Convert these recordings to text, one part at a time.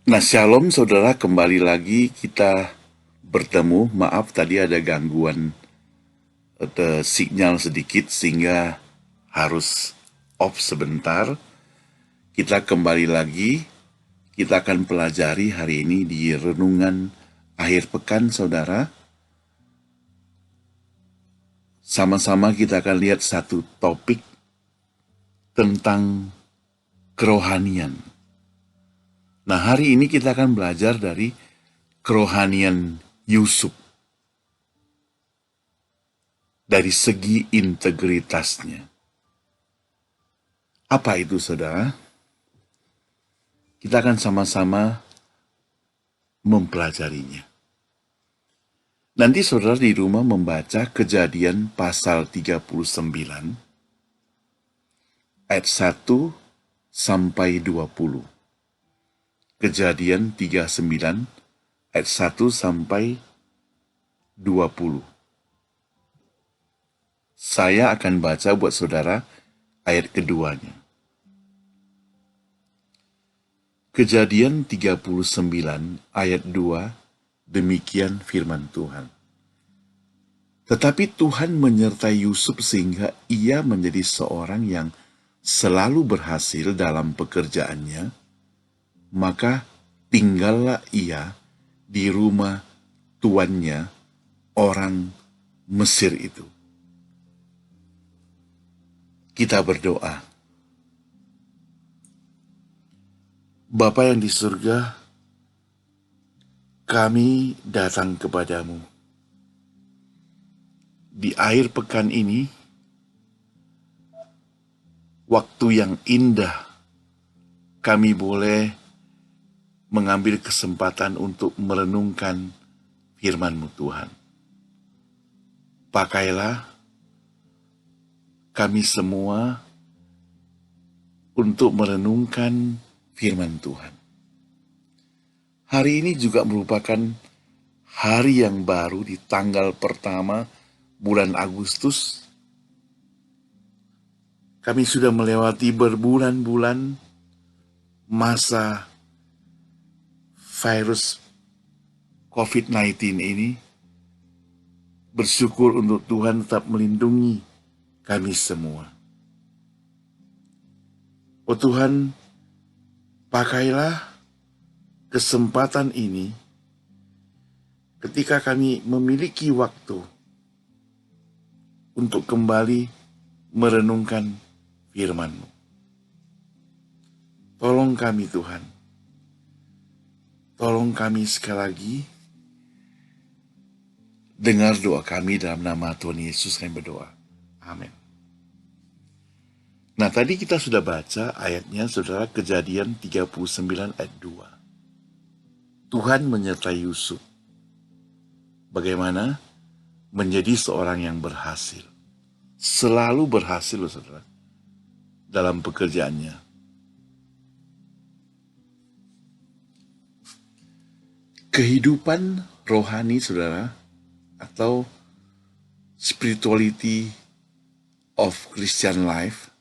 Nah, shalom saudara, kembali lagi kita bertemu. Maaf tadi ada gangguan sinyal sedikit sehingga harus off sebentar. Kita kembali lagi, kita akan pelajari hari ini di renungan akhir pekan saudara. Sama-sama kita akan lihat satu topik tentang kerohanian. Nah, hari ini kita akan belajar dari kerohanian Yusuf dari segi integritasnya. Apa itu, saudara? Kita akan sama-sama mempelajarinya. Nanti saudara di rumah membaca Kejadian pasal 39 ayat 1 sampai 20. Kejadian 39 ayat 1 sampai 20. Saya akan baca buat saudara ayat keduanya. Kejadian 39 ayat 2, demikian firman Tuhan. Tetapi Tuhan menyertai Yusuf sehingga ia menjadi seorang yang selalu berhasil dalam pekerjaannya, maka tinggallah ia di rumah tuannya, orang Mesir itu. Kita berdoa. Bapa yang di surga, kami datang kepadamu. Di akhir pekan ini, waktu yang indah, kami boleh mengambil kesempatan untuk merenungkan firman-Mu Tuhan. Pakailah kami semua untuk merenungkan firman Tuhan. Hari ini juga merupakan hari yang baru di tanggal pertama bulan Agustus. Kami sudah melewati berbulan-bulan masa virus COVID-19 ini. Bersyukur untuk Tuhan tetap melindungi kami semua. Oh Tuhan, pakailah kesempatan ini ketika kami memiliki waktu untuk kembali merenungkan firman-Mu. Tolong kami Tuhan. Tolong kami sekali lagi. Dengar doa kami dalam nama Tuhan Yesus kami berdoa. Amin. Nah, tadi kita sudah baca ayatnya, saudara, Kejadian 39 ayat 2. Tuhan menyertai Yusuf. Bagaimana? Menjadi seorang yang berhasil. Selalu berhasil, saudara, dalam pekerjaannya. Kehidupan rohani, saudara, atau spirituality of Christian life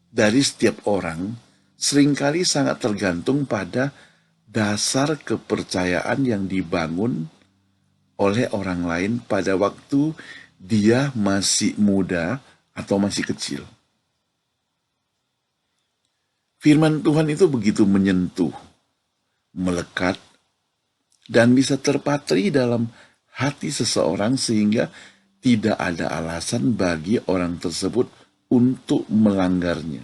dari setiap orang seringkali sangat tergantung pada dasar kepercayaan yang dibangun oleh orang lain pada waktu dia masih muda atau masih kecil. Firman Tuhan itu begitu menyentuh, melekat, dan bisa terpatri dalam hati seseorang sehingga tidak ada alasan bagi orang tersebut untuk melanggarnya.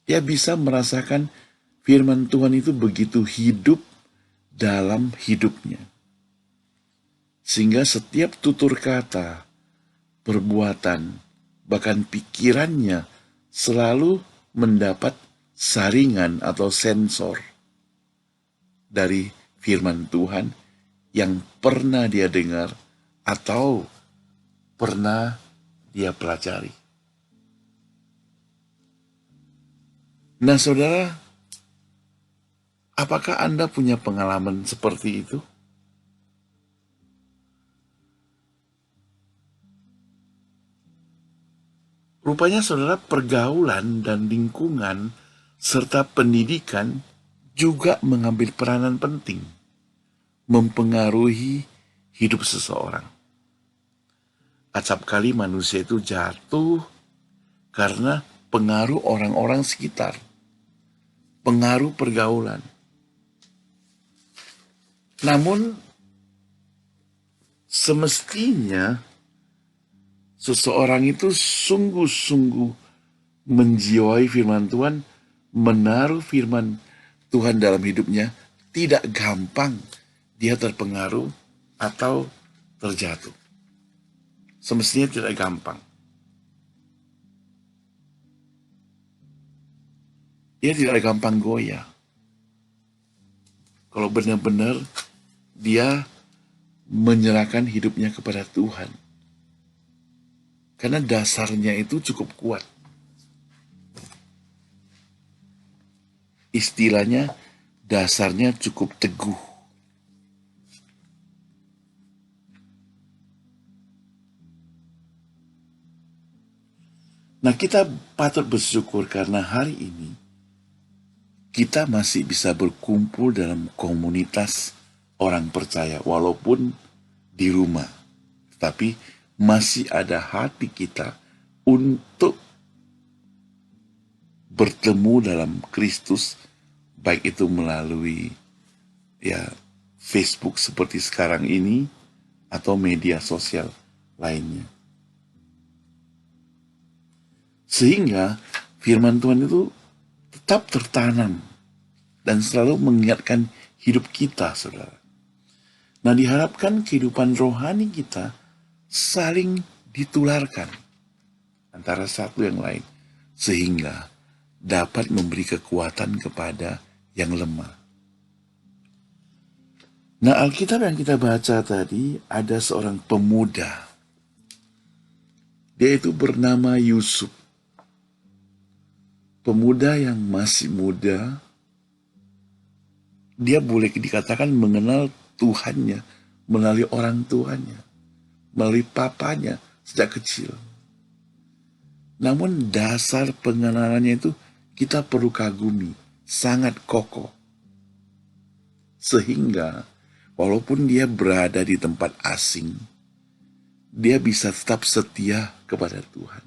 Dia bisa merasakan firman Tuhan itu begitu hidup dalam hidupnya. Sehingga setiap tutur kata, perbuatan, bahkan pikirannya selalu mendapat saringan atau sensor dari firman Tuhan yang pernah dia dengar atau pernah dia pelajari. Nah, saudara, apakah Anda punya pengalaman seperti itu? Rupanya, saudara, pergaulan dan lingkungan serta pendidikan juga mengambil peranan penting mempengaruhi hidup seseorang. Acap kali manusia itu jatuh karena pengaruh orang-orang sekitar, pengaruh pergaulan. Namun semestinya seseorang itu sungguh-sungguh menjiwai firman Tuhan, menaruh firman Tuhan dalam hidupnya, tidak gampang dia terpengaruh atau terjatuh. Semestinya tidak gampang. Dia tidak gampang goyah. Kalau benar-benar dia menyerahkan hidupnya kepada Tuhan. Karena dasarnya itu cukup kuat. Istilahnya, dasarnya cukup teguh. Nah, kita patut bersyukur karena hari ini kita masih bisa berkumpul dalam komunitas orang percaya, walaupun di rumah. Tapi masih ada hati kita untuk bertemu dalam Kristus, baik itu melalui Facebook seperti sekarang ini atau media sosial lainnya. Sehingga firman Tuhan itu tetap tertanam dan selalu mengingatkan hidup kita, saudara. Nah, diharapkan kehidupan rohani kita saling ditularkan antara satu yang lain, sehingga dapat memberi kekuatan kepada yang lemah. Nah, Alkitab yang kita baca tadi, ada seorang pemuda. Dia itu bernama Yusuf. Pemuda yang masih muda, dia boleh dikatakan mengenal Tuhannya melalui orang tuanya, melalui papanya sejak kecil. Namun dasar pengenalannya itu kita perlu kagumi, sangat kokoh. Sehingga walaupun dia berada di tempat asing, dia bisa tetap setia kepada Tuhan.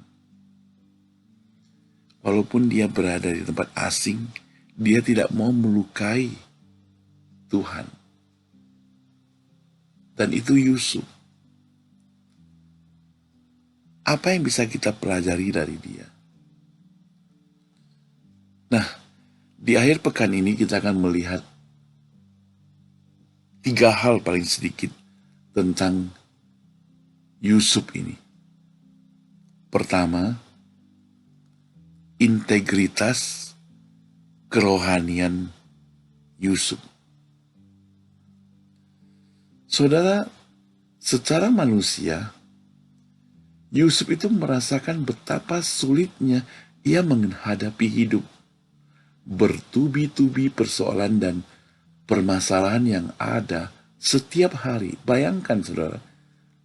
Walaupun dia berada di tempat asing, dia tidak mau melukai Tuhan. Dan itu Yusuf. Apa yang bisa kita pelajari dari dia? Nah, di akhir pekan ini kita akan melihat 3 hal paling sedikit tentang Yusuf ini. Pertama, integritas kerohanian Yusuf. Saudara, secara manusia, Yusuf itu merasakan betapa sulitnya ia menghadapi hidup. Bertubi-tubi persoalan dan permasalahan yang ada setiap hari. Bayangkan, saudara,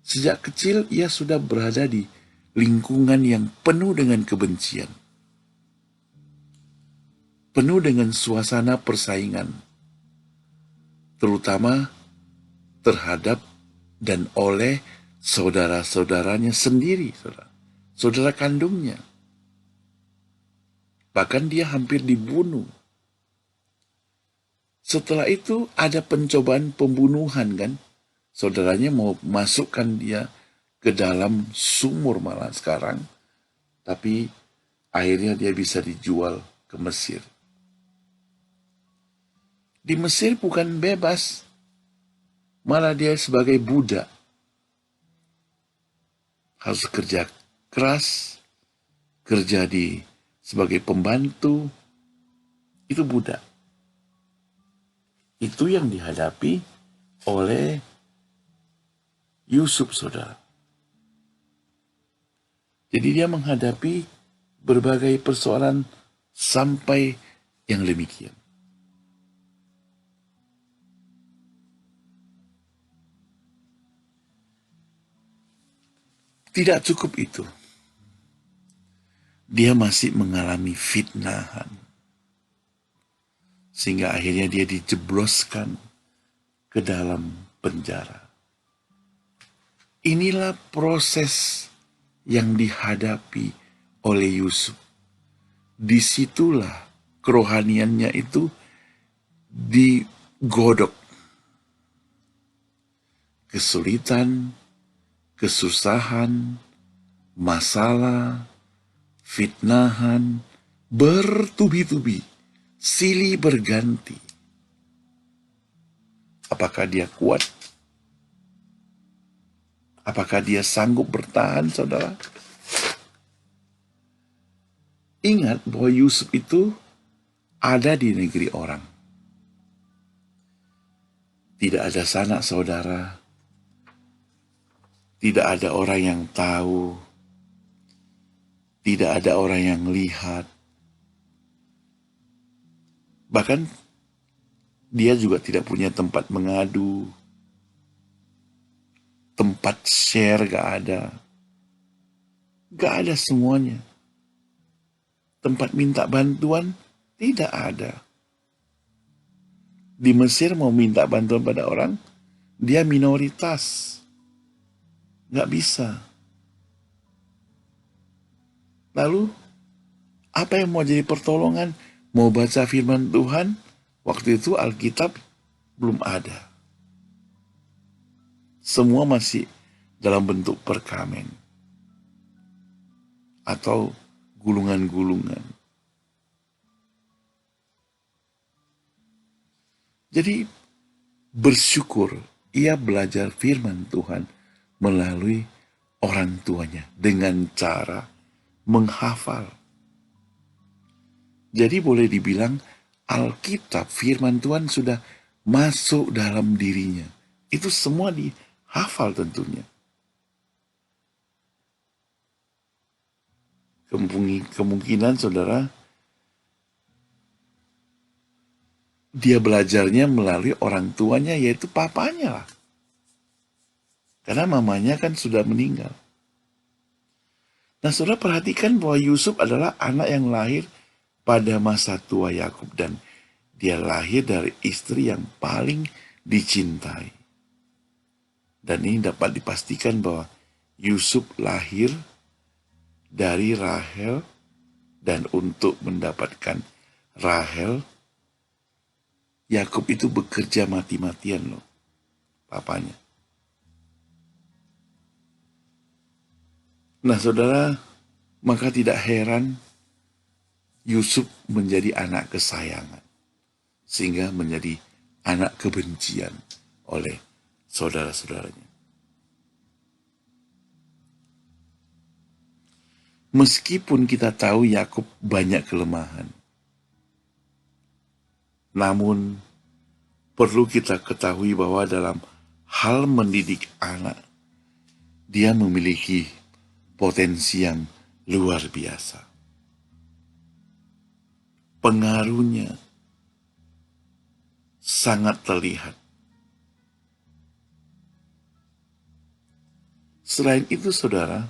sejak kecil ia sudah berada di lingkungan yang penuh dengan kebencian, penuh dengan suasana persaingan, terutama terhadap dan oleh saudara-saudaranya sendiri, saudara kandungnya. Bahkan dia hampir dibunuh. Setelah itu ada pencobaan pembunuhan, kan? Saudaranya mau masukkan dia ke dalam sumur malah sekarang. Tapi akhirnya dia bisa dijual ke Mesir. Di Mesir bukan bebas, malah dia sebagai budak. Harus kerja keras, kerja sebagai pembantu, itu budak. Itu yang dihadapi oleh Yusuf, saudara. Jadi dia menghadapi berbagai persoalan sampai yang demikian. Tidak cukup itu. Dia masih mengalami fitnahan. sehingga akhirnya dia dijebloskan ke dalam penjara. Inilah proses yang dihadapi oleh Yusuf. Disitulah kerohaniannya itu digodok. Kesulitan, kesusahan, masalah, fitnahan, bertubi-tubi, silih berganti. Apakah dia kuat? Apakah dia sanggup bertahan, saudara? Ingat bahwa Yusuf itu ada di negeri orang. Tidak ada sanak saudara, tidak ada orang yang tahu, tidak ada orang yang lihat. Bahkan dia juga tidak punya tempat mengadu, tempat share gak ada. Gak ada semuanya. Tempat minta bantuan tidak ada. Di Mesir mau minta bantuan pada orang, dia minoritas. Gak bisa. Lalu, apa yang mau jadi pertolongan? Mau baca firman Tuhan? Waktu itu Alkitab belum ada. Semua masih dalam bentuk perkamen. Atau gulungan-gulungan. Jadi, bersyukur ia belajar firman Tuhan melalui orang tuanya dengan cara menghafal. Jadi boleh dibilang Alkitab firman Tuhan sudah masuk dalam dirinya. Itu semua dihafal tentunya. Kemungkinan saudara, dia belajarnya melalui orang tuanya, yaitu papanya lah. Karena mamanya kan sudah meninggal. Nah, saudara perhatikan bahwa Yusuf adalah anak yang lahir pada masa tua Yakub, dan dia lahir dari istri yang paling dicintai. Dan ini dapat dipastikan bahwa Yusuf lahir dari Rahel, dan untuk mendapatkan Rahel, Yakub itu bekerja mati-matian loh, papanya. Nah saudara, maka tidak heran Yusuf menjadi anak kesayangan, sehingga menjadi anak kebencian oleh saudara-saudaranya. Meskipun kita tahu Yakub banyak kelemahan, namun perlu kita ketahui bahwa dalam hal mendidik anak, dia memiliki potensi yang luar biasa. Pengaruhnya sangat terlihat. Selain itu saudara,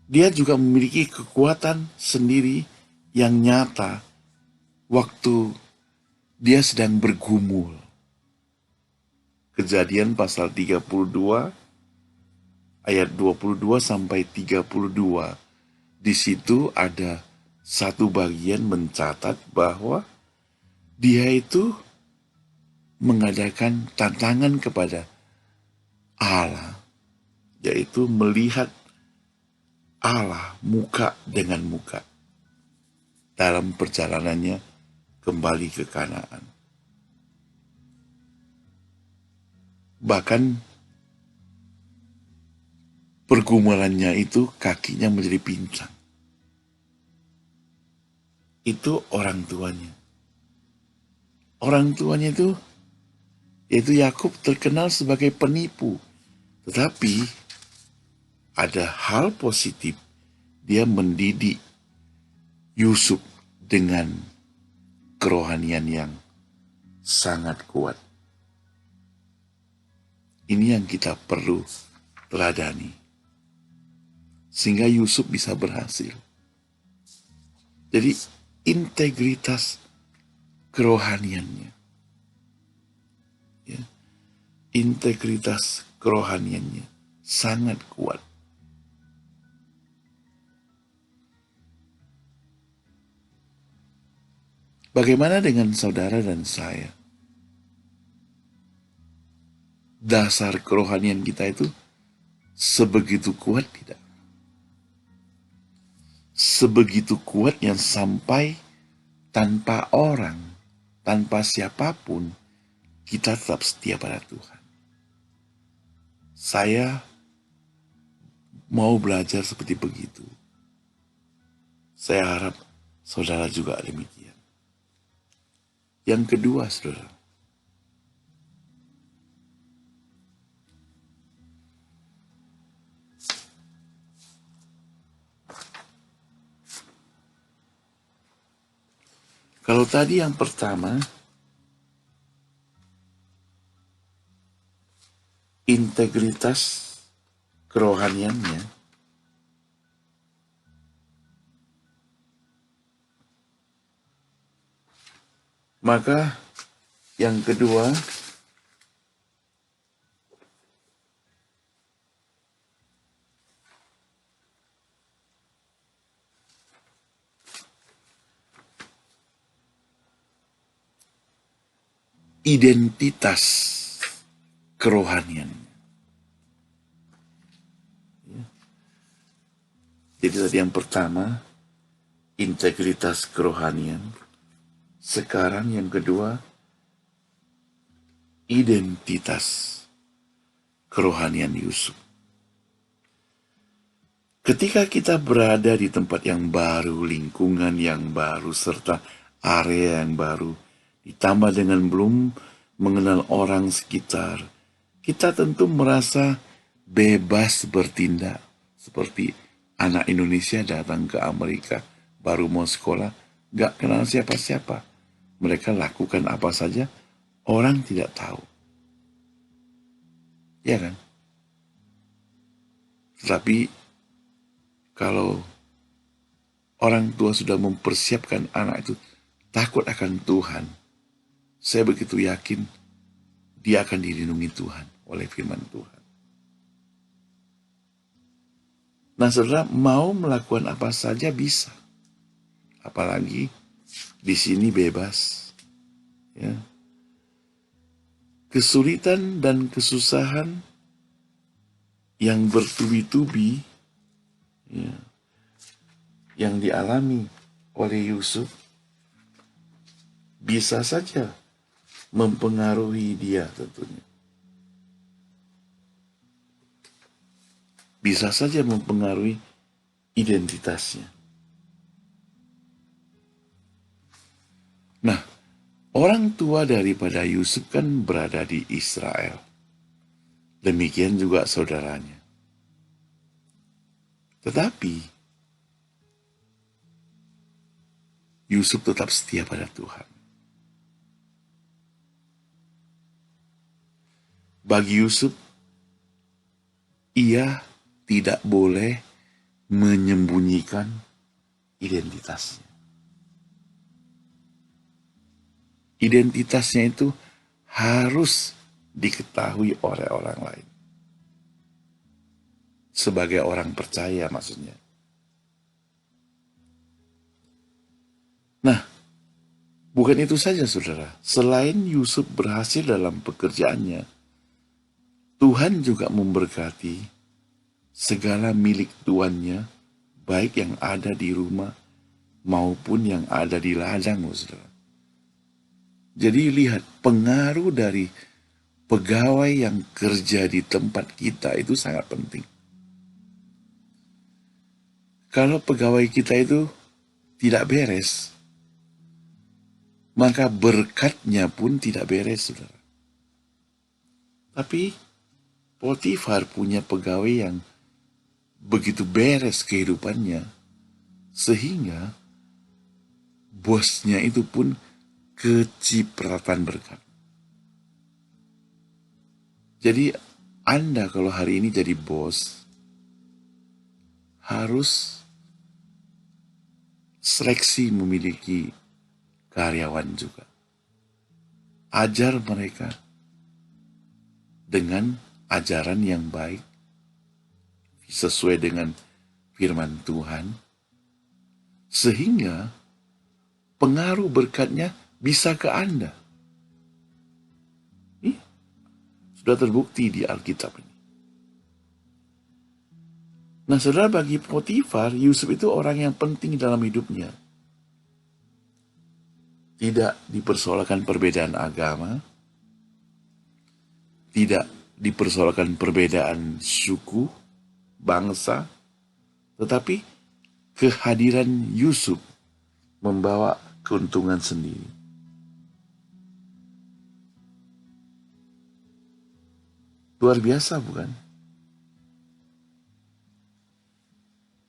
dia juga memiliki kekuatan sendiri yang nyata waktu dia sedang bergumul. Kejadian pasal 32 ayat 22 sampai 32. Di situ ada satu bagian mencatat bahwa dia itu mengadakan tantangan kepada Allah, yaitu melihat Allah muka dengan muka dalam perjalanannya kembali ke Kanaan. Bahkan pergumulannya itu kakinya menjadi pincang. Itu orang tuanya. Orang tuanya itu, yaitu Yakub, terkenal sebagai penipu. Tetapi ada hal positif. Dia mendidik Yusuf dengan kerohanian yang sangat kuat. Ini yang kita perlu teladani, sehingga Yusuf bisa berhasil. Jadi integritas kerohaniannya. Ya, integritas kerohaniannya sangat kuat. Bagaimana dengan saudara dan saya? Dasar kerohanian kita itu sebegitu kuat tidak? Sebegitu kuat yang sampai tanpa orang, tanpa siapapun, kita tetap setia pada Tuhan. Saya mau belajar seperti begitu. Saya harap saudara juga demikian. Yang kedua, saudara, kalau tadi yang pertama, integritas kerohaniannya, maka yang kedua, identitas kerohanian. Jadi tadi yang pertama, integritas kerohanian. Sekarang yang kedua, identitas kerohanian Yusuf. Ketika kita berada di tempat yang baru, lingkungan yang baru, serta area yang baru, ditambah dengan belum mengenal orang sekitar, kita tentu merasa bebas bertindak. Seperti anak Indonesia datang ke Amerika, baru mau sekolah, gak kenal siapa-siapa. Mereka lakukan apa saja, orang tidak tahu. Ya kan? Tetapi kalau orang tua sudah mempersiapkan anak itu takut akan Tuhan, saya begitu yakin dia akan dilindungi Tuhan oleh firman Tuhan. Nah, saudara mau melakukan apa saja bisa. Apalagi di sini bebas. Ya. Kesulitan dan kesusahan yang bertubi-tubi, ya, yang dialami oleh Yusuf bisa saja mempengaruhi dia tentunya. Bisa saja mempengaruhi identitasnya. Nah, orang tua daripada Yusuf kan berada di Israel. Demikian juga saudaranya. Tetapi Yusuf tetap setia pada Tuhan. Bagi Yusuf, ia tidak boleh menyembunyikan identitasnya. Identitasnya itu harus diketahui oleh orang lain. Sebagai orang percaya maksudnya. Nah, bukan itu saja saudara. Selain Yusuf berhasil dalam pekerjaannya, Tuhan juga memberkati segala milik tuannya, baik yang ada di rumah maupun yang ada di ladang, saudara. Jadi lihat, pengaruh dari pegawai yang kerja di tempat kita itu sangat penting. Kalau pegawai kita itu tidak beres, maka berkatnya pun tidak beres, saudara. Tapi Potifar punya pegawai yang begitu beres kehidupannya, sehingga bosnya itu pun kecipratan berkat. Jadi Anda kalau hari ini jadi bos, harus seleksi memiliki karyawan juga. Ajar mereka dengan ajaran yang baik, sesuai dengan firman Tuhan, sehingga pengaruh berkatnya bisa ke Anda. Ini sudah terbukti di Alkitab ini. Nah, saudara, bagi Potifar, Yusuf itu orang yang penting dalam hidupnya. Tidak dipersoalkan perbedaan agama, tidak dipersoalkan perbedaan suku, bangsa, tetapi kehadiran Yusuf membawa keuntungan sendiri. Luar biasa, bukan?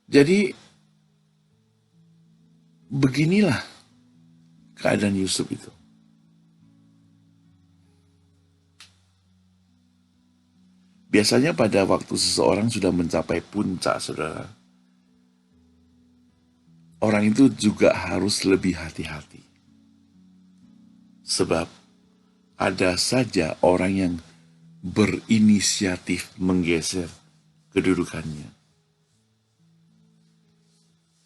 Jadi, beginilah keadaan Yusuf itu. Biasanya pada waktu seseorang sudah mencapai puncak, saudara, orang itu juga harus lebih hati-hati. Sebab ada saja orang yang berinisiatif menggeser kedudukannya.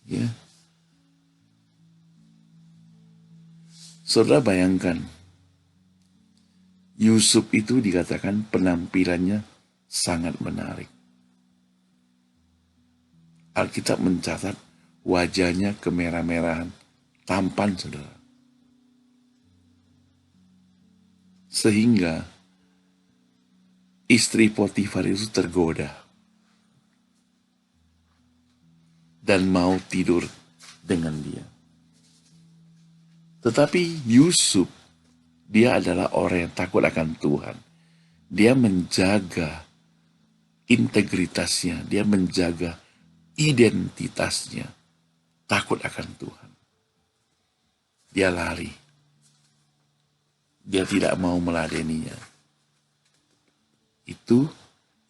Ya. Saudara bayangkan, Yusuf itu dikatakan penampilannya sangat menarik. Alkitab mencatat wajahnya kemerah-merahan, tampan, saudara. Sehingga istri Potifar itu tergoda dan mau tidur dengan dia. Tetapi Yusuf, dia adalah orang yang takut akan Tuhan. Dia menjaga integritasnya, dia menjaga identitasnya, takut akan Tuhan. Dia lari. Dia tidak mau meladeninya. Itu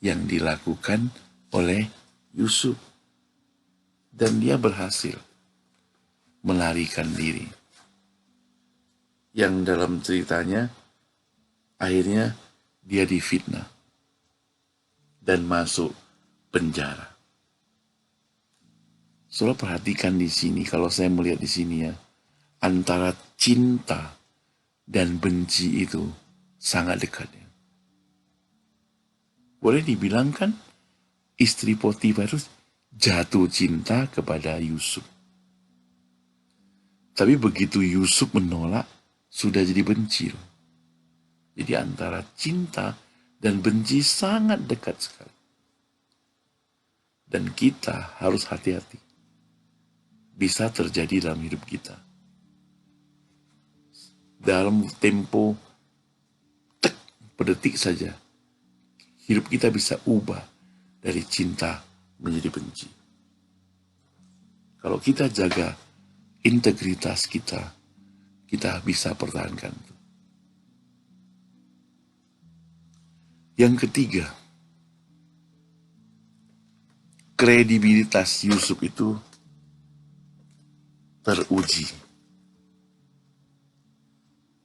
yang dilakukan oleh Yusuf. Dan dia berhasil melarikan diri. Yang dalam ceritanya, akhirnya dia difitnah dan masuk penjara. Saudara perhatikan di sini, kalau saya melihat di sini ya, antara cinta dan benci itu sangat dekat ya. Boleh dibilang kan, istri Potifar itu jatuh cinta kepada Yusuf. Tapi begitu Yusuf menolak, sudah jadi benci. Jadi antara cinta dan benci sangat dekat sekali. Dan kita harus hati-hati. Bisa terjadi dalam hidup kita. Dalam tempo per detik saja, hidup kita bisa ubah dari cinta menjadi benci. Kalau kita jaga integritas kita, kita bisa pertahankan itu. Yang ketiga, kredibilitas Yusuf itu teruji.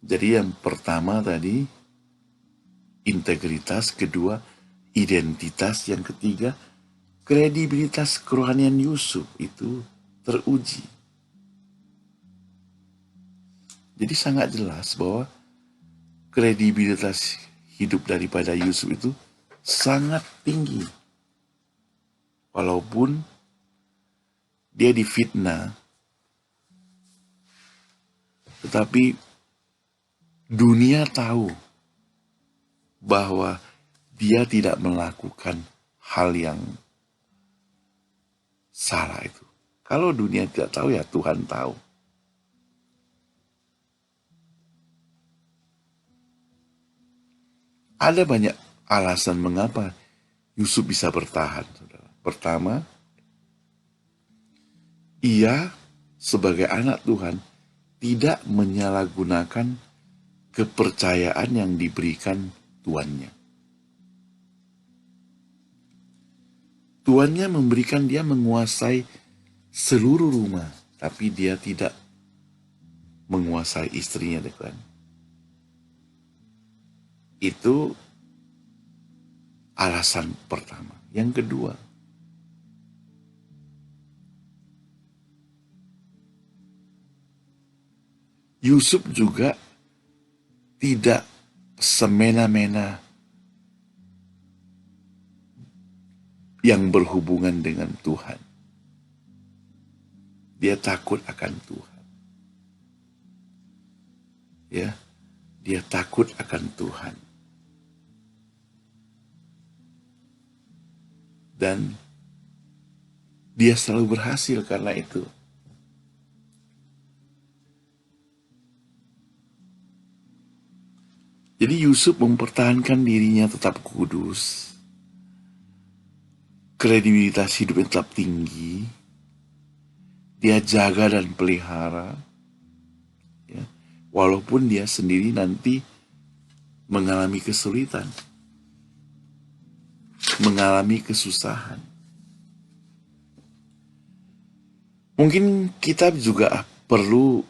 Jadi yang pertama tadi, integritas, kedua, identitas, yang ketiga, kredibilitas kerohanian Yusuf itu teruji. Jadi sangat jelas bahwa kredibilitas hidup daripada Yusuf itu sangat tinggi. Walaupun dia difitnah, tetapi dunia tahu bahwa dia tidak melakukan hal yang salah itu. Kalau dunia tidak tahu, ya Tuhan tahu. Ada banyak alasan mengapa Yusuf bisa bertahan, saudara. Pertama, ia sebagai anak Tuhan tidak menyalahgunakan kepercayaan yang diberikan tuannya. Tuannya memberikan dia menguasai seluruh rumah tapi dia tidak menguasai istrinya, kan? Itu alasan pertama. Yang kedua, Yusuf juga tidak semena-mena yang berhubungan dengan Tuhan. Dia takut akan Tuhan. Ya, dia takut akan Tuhan. Dan dia selalu berhasil karena itu. Jadi Yusuf mempertahankan dirinya tetap kudus, kredibilitas hidupnya tetap tinggi, dia jaga dan pelihara, ya, walaupun dia sendiri nanti mengalami kesulitan, mengalami kesusahan. Mungkin kita juga perlu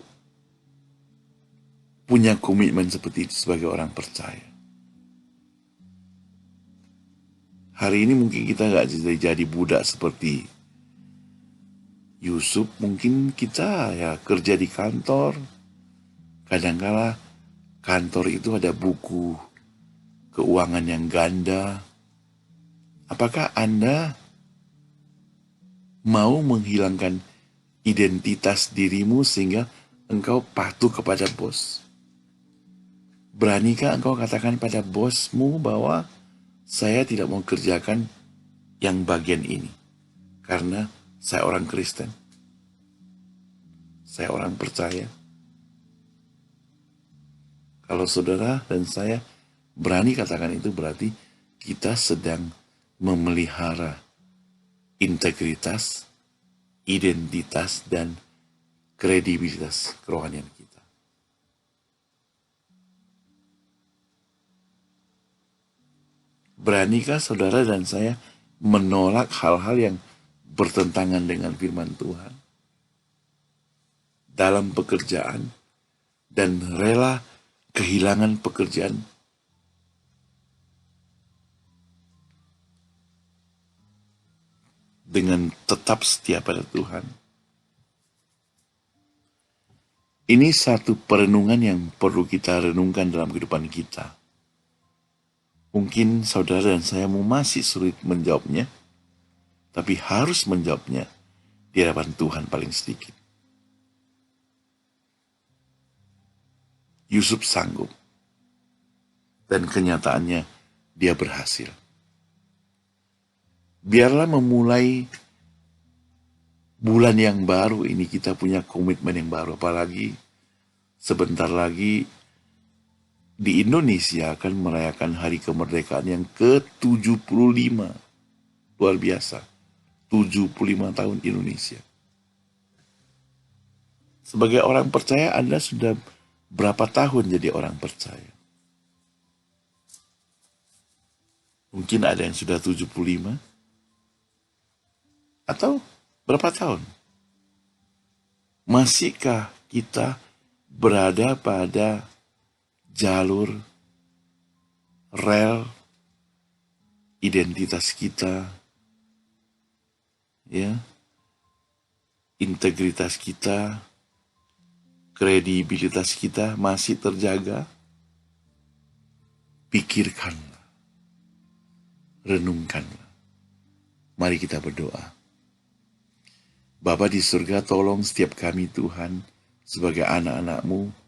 punya komitmen seperti itu sebagai orang percaya. Hari ini mungkin kita nggak jadi budak seperti Yusuf. Mungkin kita ya kerja di kantor. Kadangkala kantor itu ada buku keuangan yang ganda. Apakah Anda mau menghilangkan identitas dirimu sehingga engkau patuh kepada bos? Beranikah engkau katakan pada bosmu bahwa saya tidak mau kerjakan yang bagian ini karena saya orang Kristen, saya orang percaya? Kalau saudara dan saya berani katakan itu, berarti kita sedang memelihara integritas, identitas, dan kredibilitas kerohanian kita. Beranikah saudara dan saya menolak hal-hal yang bertentangan dengan firman Tuhan dalam pekerjaan dan rela kehilangan pekerjaan dengan tetap setia pada Tuhan? Ini satu perenungan yang perlu kita renungkan dalam kehidupan kita. Mungkin saudara dan saya masih sulit menjawabnya, tapi harus menjawabnya di hadapan Tuhan paling sedikit. Yusuf sanggup, dan kenyataannya dia berhasil. Biarlah memulai bulan yang baru ini kita punya komitmen yang baru, apalagi sebentar lagi di Indonesia akan merayakan hari kemerdekaan yang ke-75. Luar biasa. 75 tahun Indonesia. Sebagai orang percaya, Anda sudah berapa tahun jadi orang percaya? Mungkin ada yang sudah 75. Atau berapa tahun? Masihkah kita berada pada jalur rel identitas kita, ya, integritas kita, kredibilitas kita masih terjaga? Pikirkanlah, renungkanlah. Mari kita berdoa. Bapa di surga, tolong setiap kami Tuhan sebagai anak-anak-Mu.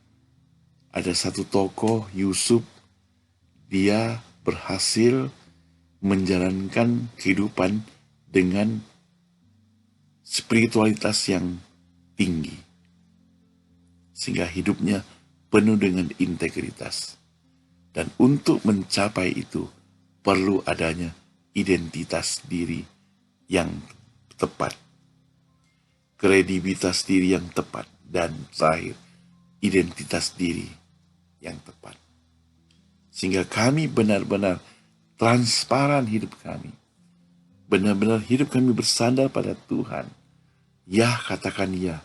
Ada satu tokoh, Yusuf, dia berhasil menjalankan kehidupan dengan spiritualitas yang tinggi. Sehingga hidupnya penuh dengan integritas. Dan untuk mencapai itu, perlu adanya identitas diri yang tepat. Kredibilitas diri yang tepat. Dan terakhir, identitas diri yang tepat. Sehingga kami benar-benar transparan hidup kami. Benar-benar hidup kami bersandar pada Tuhan. Ya, katakan ya.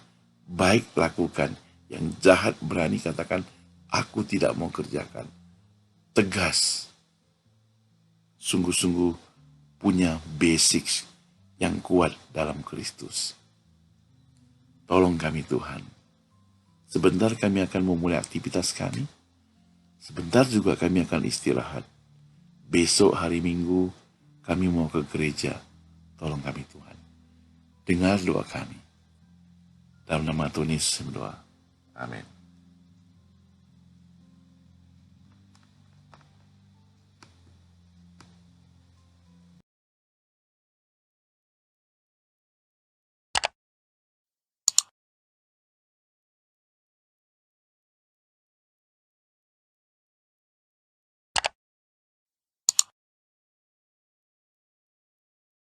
baik lakukan, yang jahat berani katakan, aku tidak mau kerjakan. Tegas, sungguh-sungguh punya basic yang kuat dalam Kristus. Tolong kami Tuhan. Sebentar kami akan memulai aktivitas kami. Sebentar juga kami akan istirahat. Besok hari Minggu kami mau ke gereja. Tolong kami Tuhan. Dengar doa kami. Dalam nama Tuhan Yesus berdoa. Amin.